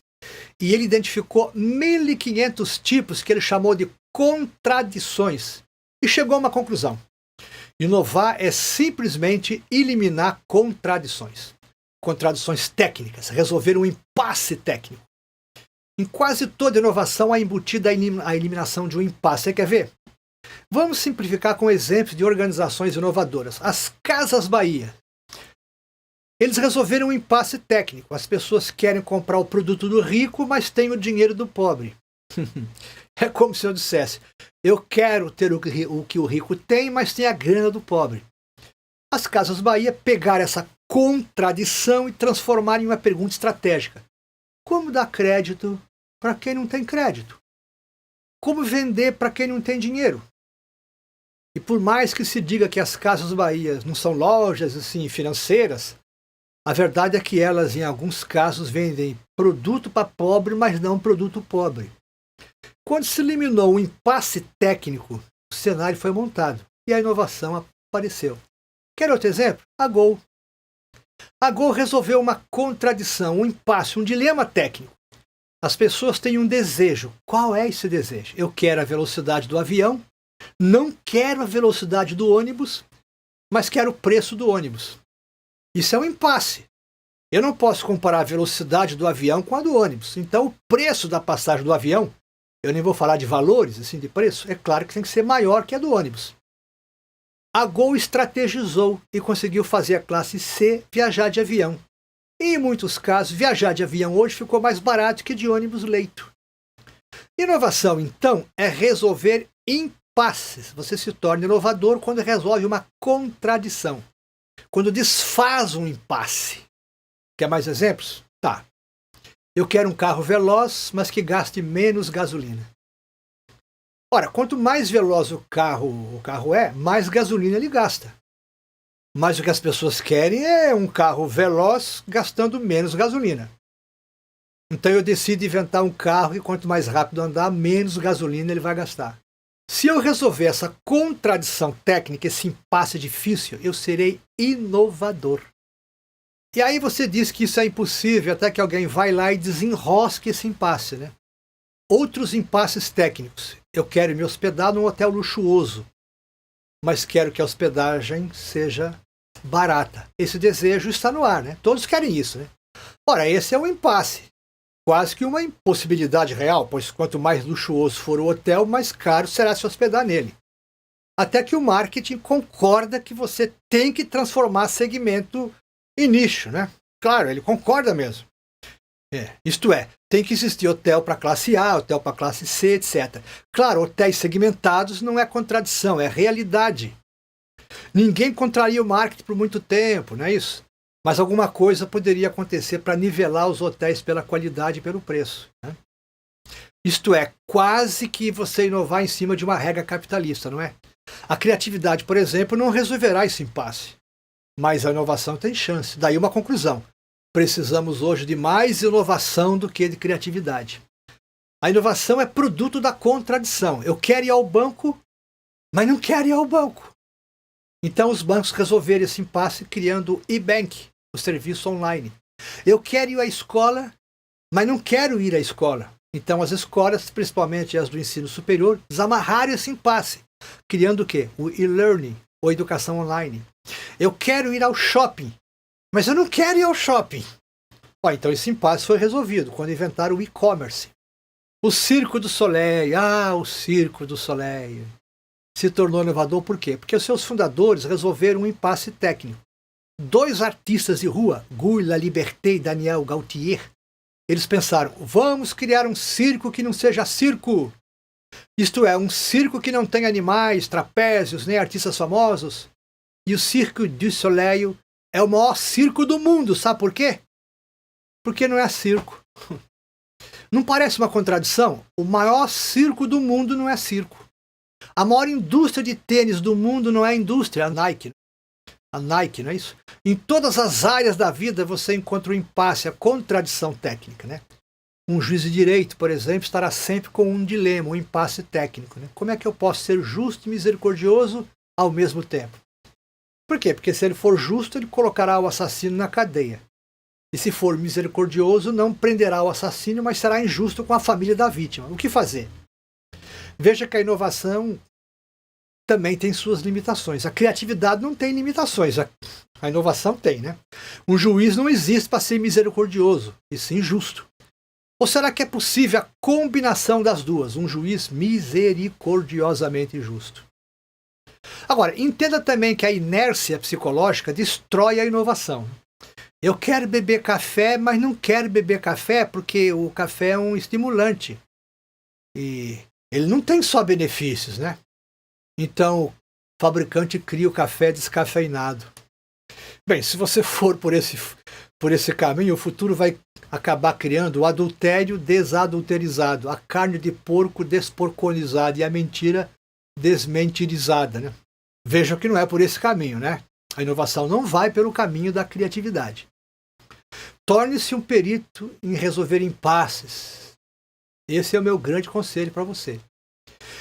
E ele identificou 1.500 tipos que ele chamou de contradições. E chegou a uma conclusão. Inovar é simplesmente eliminar contradições. Contradições técnicas, resolver um impasse técnico. Em quase toda inovação há embutida a eliminação de um impasse. Você quer ver? Vamos simplificar com exemplos de organizações inovadoras. As Casas Bahia. Eles resolveram um impasse técnico. As pessoas querem comprar o produto do rico, mas têm o dinheiro do pobre. É como se eu dissesse, eu quero ter o que o rico tem, mas tem a grana do pobre. As Casas Bahia pegaram essa contradição e transformaram em uma pergunta estratégica. Como dar crédito para quem não tem crédito? Como vender para quem não tem dinheiro? E por mais que se diga que as Casas Bahia não são lojas assim, financeiras, a verdade é que elas, em alguns casos, vendem produto para pobre, mas não produto pobre. Quando se eliminou o impasse técnico, o cenário foi montado e a inovação apareceu. Quer outro exemplo? A Gol. A Gol resolveu uma contradição, um impasse, um dilema técnico. As pessoas têm um desejo. Qual é esse desejo? Eu quero a velocidade do avião, não quero a velocidade do ônibus, mas quero o preço do ônibus. Isso é um impasse. Eu não posso comparar a velocidade do avião com a do ônibus. Então, o preço da passagem do avião, eu nem vou falar de valores, assim, de preço, é claro que tem que ser maior que a do ônibus. A Gol estrategizou e conseguiu fazer a classe C viajar de avião. E, em muitos casos, viajar de avião hoje ficou mais barato que de ônibus leito. Inovação, então, é resolver impasses. Você se torna inovador quando resolve uma contradição. Quando desfaz um impasse. Quer mais exemplos? Tá. Eu quero um carro veloz, mas que gaste menos gasolina. Ora, quanto mais veloz o carro é, mais gasolina ele gasta. Mas o que as pessoas querem é um carro veloz gastando menos gasolina. Então eu decido inventar um carro que quanto mais rápido andar, menos gasolina ele vai gastar. Se eu resolver essa contradição técnica, esse impasse difícil, eu serei inovador. E aí você diz que isso é impossível, até que alguém vai lá e desenrosque esse impasse, né? Outros impasses técnicos. Eu quero me hospedar num hotel luxuoso, mas quero que a hospedagem seja barata. Esse desejo está no ar, né? Todos querem isso, né? Ora, esse é um impasse. Quase que uma impossibilidade real, pois quanto mais luxuoso for o hotel, mais caro será se hospedar nele. Até que o marketing concorda que você tem que transformar segmento em nicho, né? Claro, ele concorda mesmo. Isto é, tem que existir hotel para classe A, hotel para classe C, etc. Claro, hotéis segmentados não é contradição, é realidade. Ninguém contraria o marketing por muito tempo, não é isso? Mas alguma coisa poderia acontecer para nivelar os hotéis pela qualidade e pelo preço, né? Isto é, quase que você inovar em cima de uma regra capitalista, não é? A criatividade, por exemplo, não resolverá esse impasse. Mas a inovação tem chance. Daí uma conclusão. Precisamos hoje de mais inovação do que de criatividade. A inovação é produto da contradição. Eu quero ir ao banco, mas não quero ir ao banco. Então os bancos resolveram esse impasse criando o e-bank, o serviço online. Eu quero ir à escola, mas não quero ir à escola. Então as escolas, principalmente as do ensino superior, desamarraram esse impasse, criando o quê? O e-learning, ou educação online. Eu quero ir ao shopping, mas eu não quero ir ao shopping. Então esse impasse foi resolvido quando inventaram o e-commerce. O Circo du Soleil, o Circo du Soleil, se tornou inovador por quê? Porque os seus fundadores resolveram um impasse técnico. Dois artistas de rua, Guy Laliberté e Daniel Gaultier, eles pensaram, vamos criar um circo que não seja circo. Isto é, um circo que não tenha animais, trapézios, nem artistas famosos. E o Cirque du Soleil é o maior circo do mundo, sabe por quê? Porque não é circo. Não parece uma contradição? O maior circo do mundo não é circo. A maior indústria de tênis do mundo não é a indústria, a Nike. A Nike, não é isso? Em todas as áreas da vida você encontra o impasse, a contradição técnica, né? Um juiz de direito, por exemplo, estará sempre com um dilema, um impasse técnico, né? Como é que eu posso ser justo e misericordioso ao mesmo tempo? Por quê? Porque se ele for justo, ele colocará o assassino na cadeia. E se for misericordioso, não prenderá o assassino, mas será injusto com a família da vítima. O que fazer? Veja que a inovação também tem suas limitações. A criatividade não tem limitações. A inovação tem, né? Um juiz não existe para ser misericordioso, e sim justo. Ou será que é possível a combinação das duas? Um juiz misericordiosamente justo. Agora, entenda também que a inércia psicológica destrói a inovação. Eu quero beber café, mas não quero beber café porque o café é um estimulante. E ele não tem só benefícios, né? Então, o fabricante cria o café descafeinado. Bem, se você for por esse caminho, o futuro vai acabar criando o adultério desadulterizado, a carne de porco desporconizada e a mentira desmentirizada, né? Vejam que não é por esse caminho, né? A inovação não vai pelo caminho da criatividade. Torne-se um perito em resolver impasses. Esse é o meu grande conselho para você.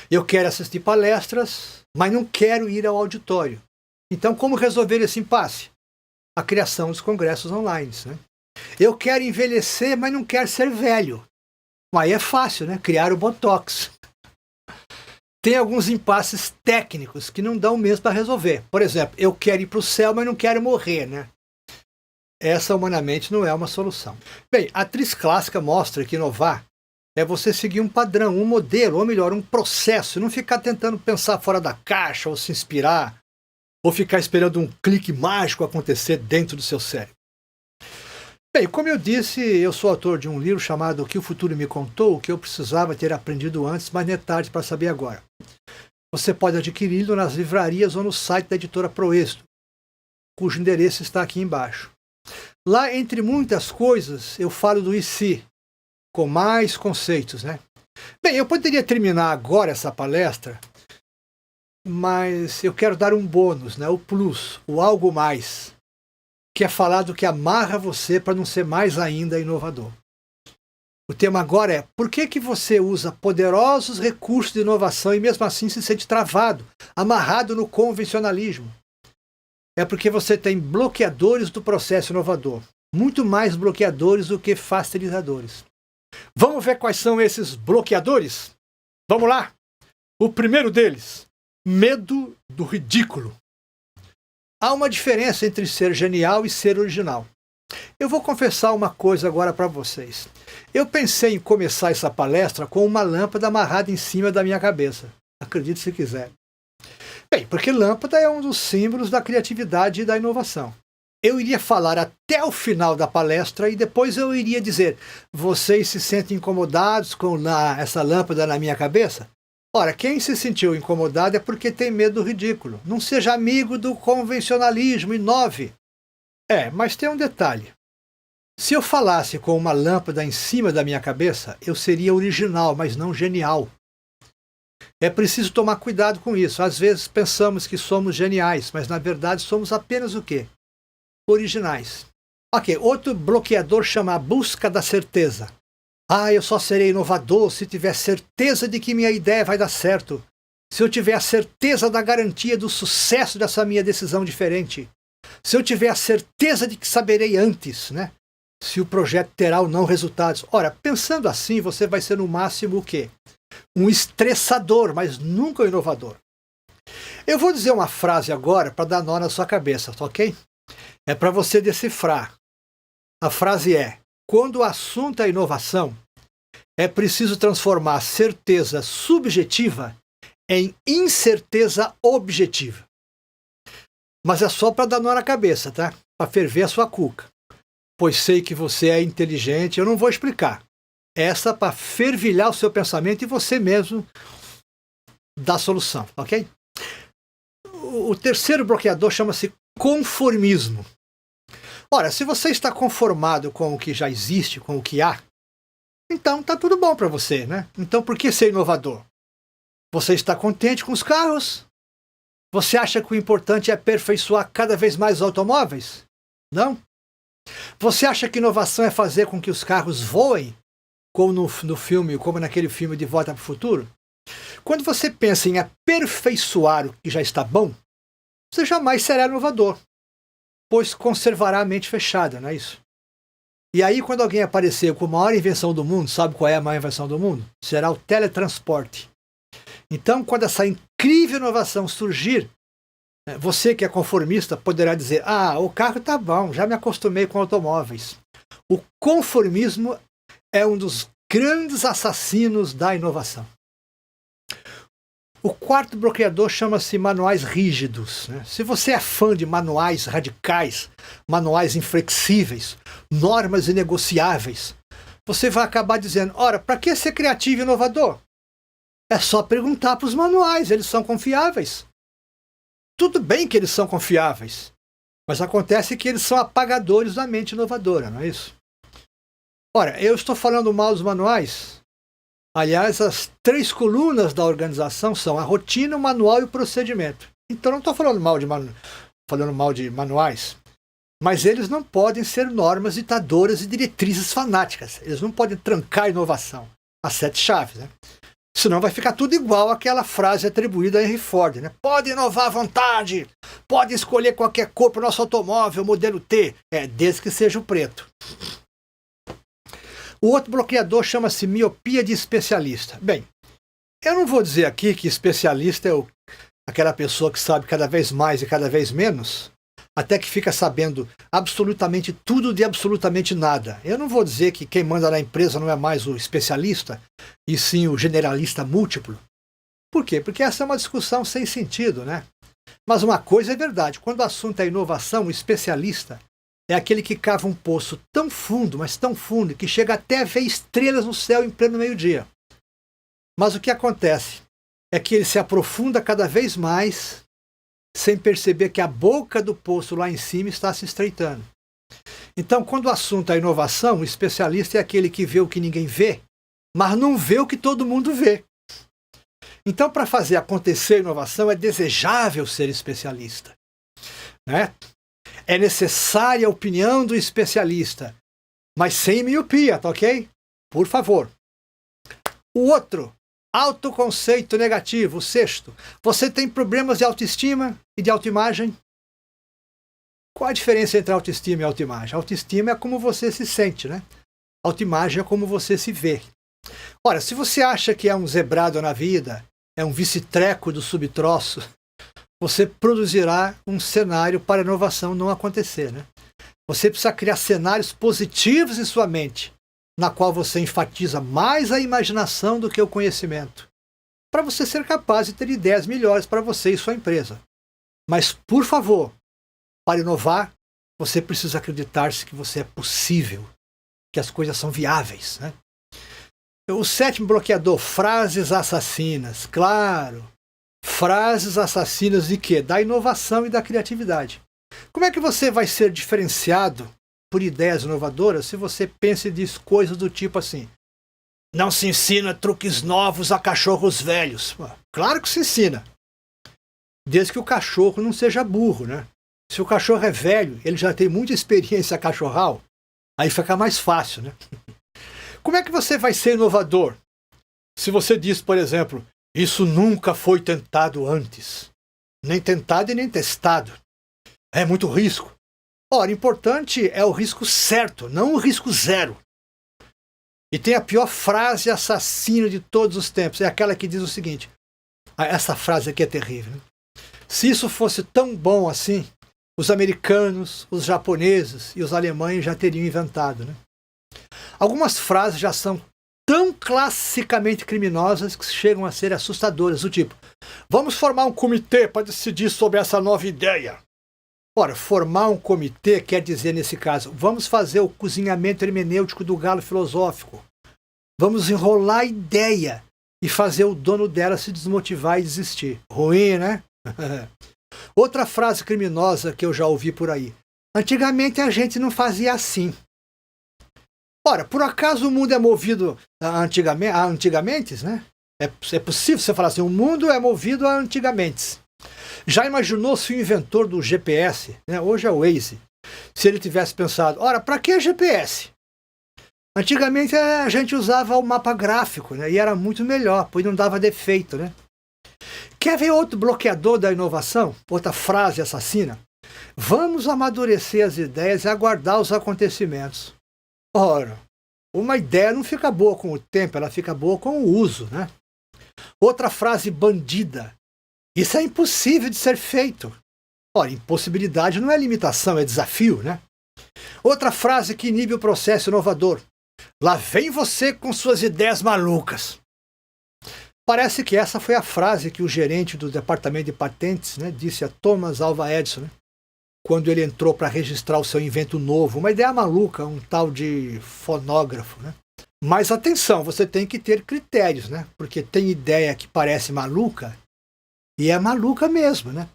Eu quero assistir palestras, mas não quero ir ao auditório. Então, como resolver esse impasse? a criação dos congressos online, né? Eu quero envelhecer, mas não quero ser velho. Aí é fácil, né? Criar o Botox. Tem alguns impasses técnicos que não dão mesmo para resolver. Por exemplo, eu quero ir para o céu, mas não quero morrer, né? Essa, humanamente, não é uma solução. Bem, a atriz clássica mostra que inovar é você seguir um padrão, um modelo, ou melhor, um processo, não ficar tentando pensar fora da caixa, ou se inspirar, ou ficar esperando um clique mágico acontecer dentro do seu cérebro. Bem, como eu disse, eu sou autor de um livro chamado O que o Futuro Me Contou, o que eu precisava ter aprendido antes, mas não é tarde para saber agora. Você pode adquiri-lo nas livrarias ou no site da editora Proesto, cujo endereço está aqui embaixo. Lá, entre muitas coisas, eu falo do IC, com mais conceitos, né? Bem, eu poderia terminar agora essa palestra, mas eu quero dar um bônus, né? O plus, o algo mais, que é falar do que amarra você para não ser mais ainda inovador. O tema agora é: por que você usa poderosos recursos de inovação e mesmo assim se sente travado, amarrado no convencionalismo? É porque você tem bloqueadores do processo inovador, muito mais bloqueadores do que facilitadores. Vamos ver quais são esses bloqueadores? Vamos lá! O primeiro deles, medo do ridículo. Há uma diferença entre ser genial e ser original. Eu vou confessar uma coisa agora para vocês. Eu pensei em começar essa palestra com uma lâmpada amarrada em cima da minha cabeça. Acredite se quiser. Bem, porque lâmpada é um dos símbolos da criatividade e da inovação. Eu iria falar até o final da palestra e depois eu iria dizer: vocês se sentem incomodados com essa lâmpada na minha cabeça? Ora, quem se sentiu incomodado é porque tem medo do ridículo. Não seja amigo do convencionalismo, inove. Mas tem um detalhe. Se eu falasse com uma lâmpada em cima da minha cabeça, eu seria original, mas não genial. É preciso tomar cuidado com isso. Às vezes pensamos que somos geniais, mas na verdade somos apenas o quê? Originais. Ok, outro bloqueador chama a busca da certeza. Eu só serei inovador se tiver certeza de que minha ideia vai dar certo. Se eu tiver a certeza da garantia do sucesso dessa minha decisão diferente. Se eu tiver a certeza de que saberei antes, né? Se o projeto terá ou não resultados. Ora, pensando assim, você vai ser no máximo o quê? Um estressador, mas nunca um inovador. Eu vou dizer uma frase agora para dar nó na sua cabeça, ok? É para você decifrar. A frase é: quando o assunto é inovação, é preciso transformar a certeza subjetiva em incerteza objetiva. Mas é só para dar nó na cabeça, tá? Para ferver a sua cuca. Pois sei que você é inteligente, eu não vou explicar. Essa para fervilhar o seu pensamento e você mesmo dar a solução, ok? O terceiro bloqueador chama-se conformismo. Ora, se você está conformado com o que já existe, com o que há, então tá tudo bom para você, né? Então por que ser inovador? Você está contente com os carros? Você acha que o importante é aperfeiçoar cada vez mais os automóveis? Não? Você acha que inovação é fazer com que os carros voem, como no filme, como naquele filme De Volta para o Futuro? Quando você pensa em aperfeiçoar o que já está bom, você jamais será inovador, pois conservará a mente fechada, não é isso? E aí, quando alguém aparecer com a maior invenção do mundo, sabe qual é a maior invenção do mundo? Será o teletransporte. Então, quando essa incrível inovação surgir, você que é conformista poderá dizer: o carro está bom, já me acostumei com automóveis. O conformismo é um dos grandes assassinos da inovação. O quarto bloqueador chama-se manuais rígidos, né? Se você é fã de manuais radicais, manuais inflexíveis, normas inegociáveis, você vai acabar dizendo: ora, para que ser criativo e inovador? É só perguntar para os manuais, eles são confiáveis. Tudo bem que eles são confiáveis, mas acontece que eles são apagadores da mente inovadora, não é isso? Ora, eu estou falando mal dos manuais? Aliás, as 3 colunas da organização são a rotina, o manual e o procedimento. Então não estou falando mal de manuais, mas eles não podem ser normas ditadoras e diretrizes fanáticas. Eles não podem trancar a inovação. As 7 chaves, né? Senão vai ficar tudo igual àquela frase atribuída a Henry Ford, né? Pode inovar à vontade, pode escolher qualquer cor para o nosso automóvel, modelo T, desde que seja o preto. O outro bloqueador chama-se miopia de especialista. Bem, eu não vou dizer aqui que especialista é aquela pessoa que sabe cada vez mais e cada vez menos, até que fica sabendo absolutamente tudo de absolutamente nada. Eu não vou dizer que quem manda na empresa não é mais o especialista, e sim o generalista múltiplo. Por quê? Porque essa é uma discussão sem sentido, né? Mas uma coisa é verdade, quando o assunto é inovação, o especialista é aquele que cava um poço tão fundo, mas tão fundo, que chega até a ver estrelas no céu em pleno meio-dia. Mas o que acontece é que ele se aprofunda cada vez mais, sem perceber que a boca do poço lá em cima está se estreitando. Então, quando o assunto é inovação, o especialista é aquele que vê o que ninguém vê, mas não vê o que todo mundo vê. Então, para fazer acontecer a inovação, é desejável ser especialista, né? É necessária a opinião do especialista, mas sem miopia, tá ok? Por favor. O outro, autoconceito negativo. O sexto, você tem problemas de autoestima e de autoimagem? Qual a diferença entre autoestima e autoimagem? Autoestima é como você se sente, né? Autoimagem é como você se vê. Ora, se você acha que é um zebrado na vida, é um vice-treco do subtroço, você produzirá um cenário para a inovação não acontecer, né? Você precisa criar cenários positivos em sua mente, na qual você enfatiza mais a imaginação do que o conhecimento, para você ser capaz de ter ideias melhores para você e sua empresa. Mas, por favor, para inovar, você precisa acreditar-se que você é possível, que as coisas são viáveis, né? O sétimo bloqueador, frases assassinas. Claro, frases assassinas de quê? Da inovação e da criatividade. Como é que você vai ser diferenciado por ideias inovadoras se você pensa e diz coisas do tipo assim: não se ensina truques novos a cachorros velhos? Claro que se ensina, desde que o cachorro não seja burro, né? Se o cachorro é velho, ele já tem muita experiência cachorral, aí fica mais fácil, né? Como é que você vai ser inovador se você diz, por exemplo, isso nunca foi tentado antes? Nem tentado e nem testado. É muito risco. Ora, importante é o risco certo, não o risco zero. E tem a pior frase assassina de todos os tempos. É aquela que diz o seguinte. Essa frase aqui é terrível, né? Se isso fosse tão bom assim, os americanos, os japoneses e os alemães já teriam inventado, né? Algumas frases já são tão classicamente criminosas que chegam a ser assustadoras, do tipo: vamos formar um comitê para decidir sobre essa nova ideia. Ora, formar um comitê quer dizer, nesse caso, vamos fazer o cozinhamento hermenêutico do galo filosófico. Vamos enrolar a ideia e fazer o dono dela se desmotivar e desistir. Ruim, né? Outra frase criminosa que eu já ouvi por aí: antigamente a gente não fazia assim. Ora, por acaso o mundo é movido a antigamente, né? É possível você falar assim: o mundo é movido a antigamente. Já imaginou se o inventor do GPS, né, hoje é o Waze, se ele tivesse pensado: ora, para que GPS? Antigamente a gente usava o mapa gráfico, né, e era muito melhor, pois não dava defeito, né? Quer ver outro bloqueador da inovação? Outra frase assassina? Vamos amadurecer as ideias e aguardar os acontecimentos. Ora, uma ideia não fica boa com o tempo, ela fica boa com o uso, né? Outra frase bandida: isso é impossível de ser feito. Ora, impossibilidade não é limitação, é desafio, né? Outra frase que inibe o processo inovador: lá vem você com suas ideias malucas. Parece que essa foi a frase que o gerente do departamento de patentes, né, disse a Thomas Alva Edison, né, quando ele entrou para registrar o seu invento novo, uma ideia maluca, um tal de fonógrafo, né? Mas atenção, você tem que ter critérios, né? Porque tem ideia que parece maluca e é maluca mesmo, né?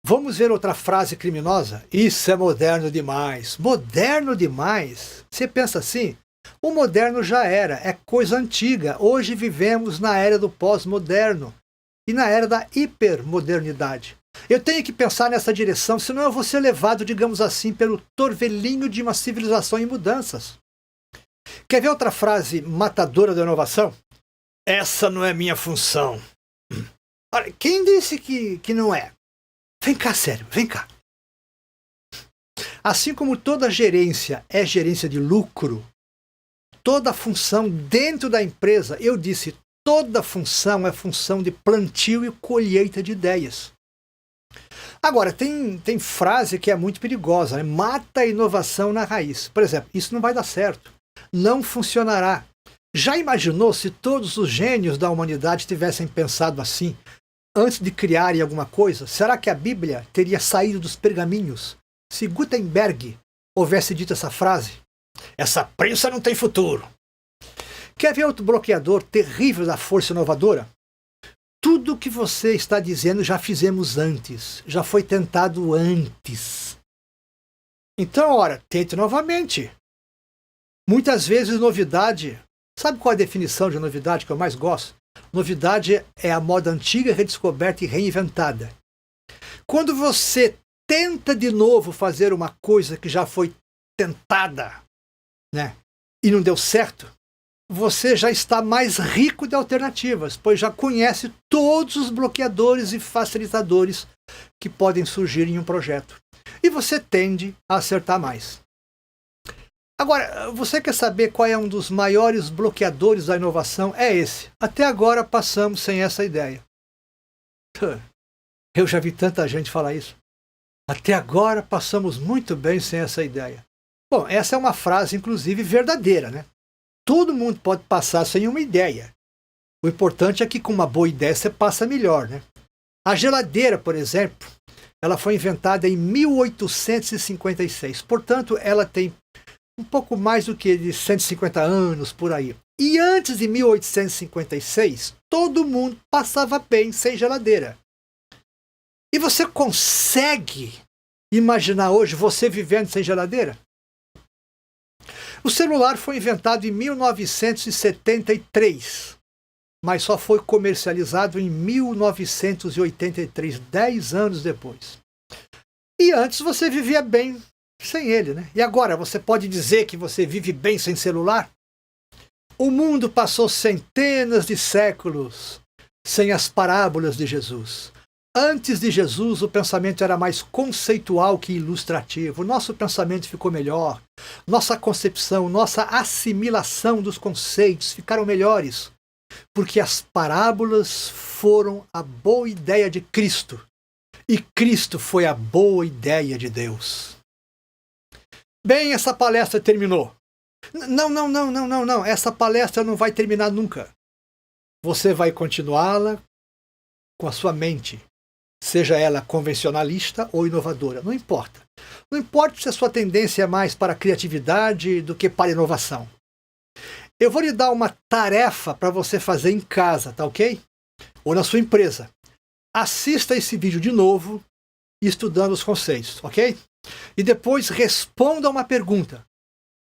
Vamos ver outra frase criminosa? Isso é moderno demais. Moderno demais? Você pensa assim? O moderno já era, é coisa antiga. Hoje vivemos na era do pós-moderno e na era da hipermodernidade. Eu tenho que pensar nessa direção, senão eu vou ser levado, digamos assim, pelo torvelinho de uma civilização em mudanças. Quer ver outra frase matadora da inovação? essa não é minha função. Olha, quem disse que não é? Vem cá, sério, vem cá. Assim como toda gerência é gerência de lucro, toda função dentro da empresa, eu disse, toda função é função de plantio e colheita de ideias. Agora, tem frase que é muito perigosa, né? Mata a inovação na raiz. Por exemplo, isso não vai dar certo. Não funcionará. Já imaginou se todos os gênios da humanidade tivessem pensado assim, antes de criarem alguma coisa? Será que a Bíblia teria saído dos pergaminhos se Gutenberg houvesse dito essa frase? Essa prensa não tem futuro. Quer ver outro bloqueador terrível da força inovadora? Tudo o que você está dizendo já fizemos antes, já foi tentado antes. Então, ora, tente novamente. Muitas vezes novidade, sabe qual é a definição de novidade que eu mais gosto? Novidade é a moda antiga redescoberta e reinventada. Quando você tenta de novo fazer uma coisa que já foi tentada, né, e não deu certo, você já está mais rico de alternativas, pois já conhece todos os bloqueadores e facilitadores que podem surgir em um projeto. E você tende a acertar mais. Agora, você quer saber qual é um dos maiores bloqueadores da inovação? É esse. Até agora passamos sem essa ideia. Eu já vi tanta gente falar isso. Até agora passamos muito bem sem essa ideia. Bom, essa é uma frase, inclusive, verdadeira, né? Todo mundo pode passar sem uma ideia. O importante é que com uma boa ideia você passa melhor, né? A geladeira, por exemplo, ela foi inventada em 1856. Portanto, ela tem um pouco mais do que de 150 anos por aí. E antes de 1856, todo mundo passava bem sem geladeira. E você consegue imaginar hoje você vivendo sem geladeira? O celular foi inventado em 1973, mas só foi comercializado em 1983, 10 anos depois. E antes você vivia bem sem ele, né? E agora, você pode dizer que você vive bem sem celular? O mundo passou centenas de séculos sem as parábolas de Jesus. Antes de Jesus, o pensamento era mais conceitual que ilustrativo. Nosso pensamento ficou melhor. Nossa concepção, nossa assimilação dos conceitos ficaram melhores. Porque as parábolas foram a boa ideia de Cristo. E Cristo foi a boa ideia de Deus. Bem, essa palestra terminou. Não. Essa palestra não vai terminar nunca. Você vai continuá-la com a sua mente. Seja ela convencionalista ou inovadora, não importa. Não importa se a sua tendência é mais para a criatividade do que para a inovação. Eu vou lhe dar uma tarefa para você fazer em casa, tá ok? Ou na sua empresa. Assista esse vídeo de novo, estudando os conceitos, ok? E depois responda uma pergunta.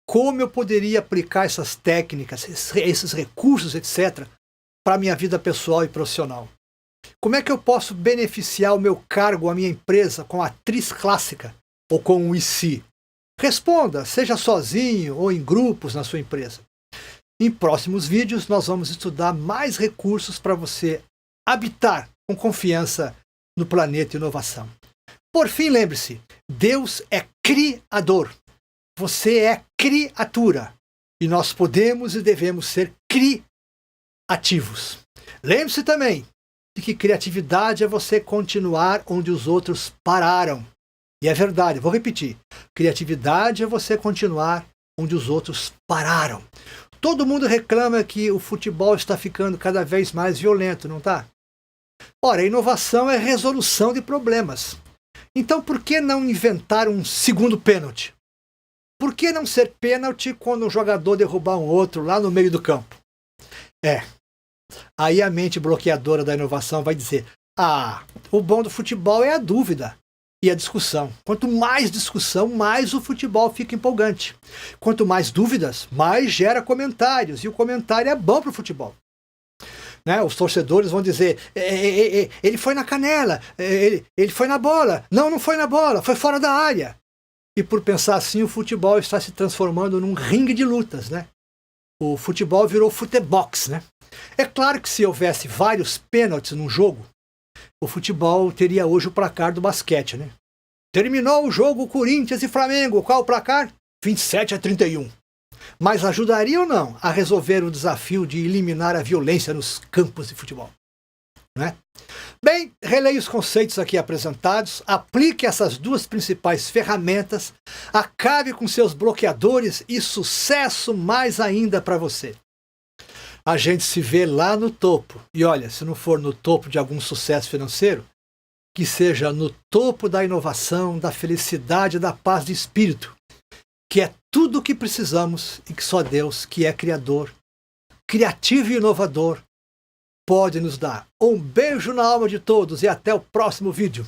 Como eu poderia aplicar essas técnicas, esses recursos, etc., para a minha vida pessoal e profissional? Como é que eu posso beneficiar o meu cargo, a minha empresa, com a atriz clássica ou com o IC? Responda, seja sozinho ou em grupos na sua empresa. Em próximos vídeos, nós vamos estudar mais recursos para você habitar com confiança no planeta inovação. Por fim, lembre-se, Deus é criador. Você é criatura. E nós podemos e devemos ser criativos. Lembre-se também de que criatividade é você continuar onde os outros pararam. E é verdade, vou repetir. Criatividade é você continuar onde os outros pararam. Todo mundo reclama que o futebol está ficando cada vez mais violento, não está? Ora, a inovação é resolução de problemas. Então, por que não inventar um segundo pênalti? Por que não ser pênalti quando um jogador derrubar um outro lá no meio do campo? Aí a mente bloqueadora da inovação vai dizer: o bom do futebol é a dúvida e a discussão. Quanto mais discussão, mais o futebol fica empolgante. Quanto mais dúvidas, mais gera comentários. E o comentário é bom para o futebol. Né? Os torcedores vão dizer: ele foi na canela, ele foi na bola. Não foi na bola, foi fora da área. E por pensar assim, o futebol está se transformando num ringue de lutas, né? O futebol virou futebox, né? É claro que se houvesse vários pênaltis num jogo, o futebol teria hoje o placar do basquete, né? Terminou o jogo Corinthians e Flamengo. Qual o placar? 27-31. Mas ajudaria ou não a resolver o desafio de eliminar a violência nos campos de futebol? Né? Bem, releia os conceitos aqui apresentados, aplique essas duas principais ferramentas, acabe com seus bloqueadores e sucesso mais ainda para você. A gente se vê lá no topo. E olha, se não for no topo de algum sucesso financeiro, que seja no topo da inovação, da felicidade e da paz de espírito, que é tudo o que precisamos e que só Deus, que é criador, criativo e inovador, pode nos dar. Um beijo na alma de todos e até o próximo vídeo.